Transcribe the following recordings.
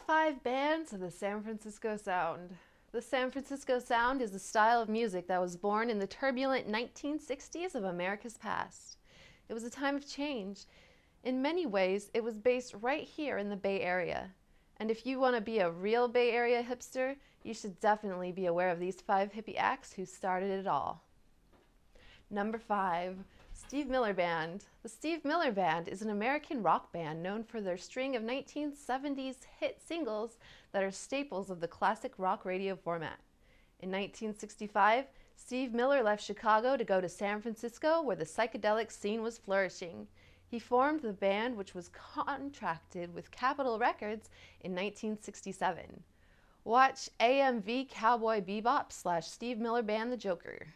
Top 5 bands of the San Francisco Sound. The San Francisco Sound is a style of music that was born in the turbulent 1960s of America's past. It was a time of change. In many ways, it was based right here in the Bay Area. And if you want to be a real Bay Area hipster, you should definitely be aware of these 5 hippie acts who started it all. Number 5. Steve Miller Band. The Steve Miller Band is an American rock band known for their string of 1970s hit singles that are staples of the classic rock radio format. In 1965, Steve Miller left Chicago to go to San Francisco, where the psychedelic scene was flourishing. He formed the band, which was contracted with Capitol Records in 1967. Watch AMV Cowboy Bebop / Steve Miller Band The Joker.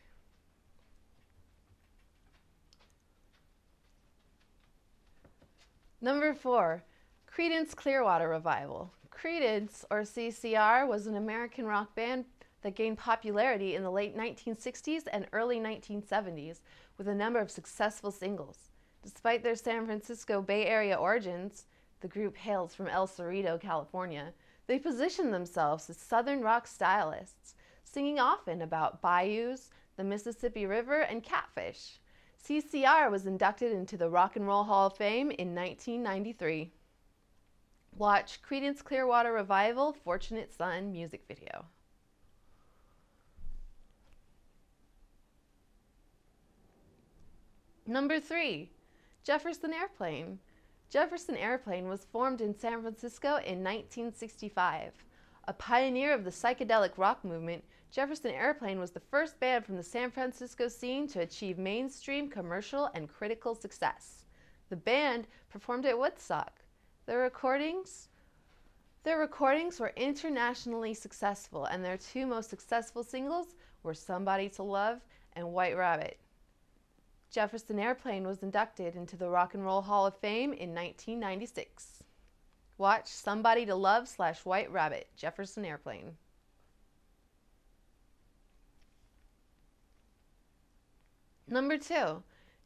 Number 4. Creedence Clearwater Revival. Creedence, or CCR, was an American rock band that gained popularity in the late 1960s and early 1970s with a number of successful singles. Despite their San Francisco Bay Area origins, the group hails from El Cerrito, California, they positioned themselves as Southern rock stylists, singing often about bayous, the Mississippi River, and catfish. CCR was inducted into the Rock and Roll Hall of Fame in 1993. Watch Creedence Clearwater Revival Fortunate Son music video. Number 3. Jefferson Airplane. Jefferson Airplane was formed in San Francisco in 1965. A pioneer of the psychedelic rock movement, Jefferson Airplane was the first band from the San Francisco scene to achieve mainstream commercial and critical success. The band performed at Woodstock. Their recordings were internationally successful, and their 2 most successful singles were Somebody to Love and White Rabbit. Jefferson Airplane was inducted into the Rock and Roll Hall of Fame in 1996. Watch Somebody to Love / White Rabbit, Jefferson Airplane. Number 2.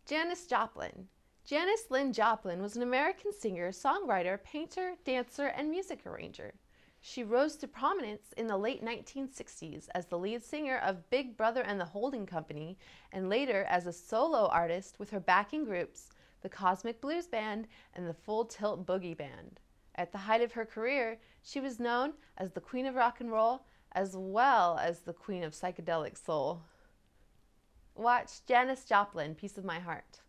Janis Joplin. Janis Lyn Joplin was an American singer, songwriter, painter, dancer, and music arranger. She rose to prominence in the late 1960s as the lead singer of Big Brother and the Holding Company, and later as a solo artist with her backing groups, the Cosmic Blues Band and the Full Tilt Boogie Band. At the height of her career, she was known as the Queen of Rock and Roll, as well as the Queen of Psychedelic Soul. Watch Janis Joplin, Piece of My Heart.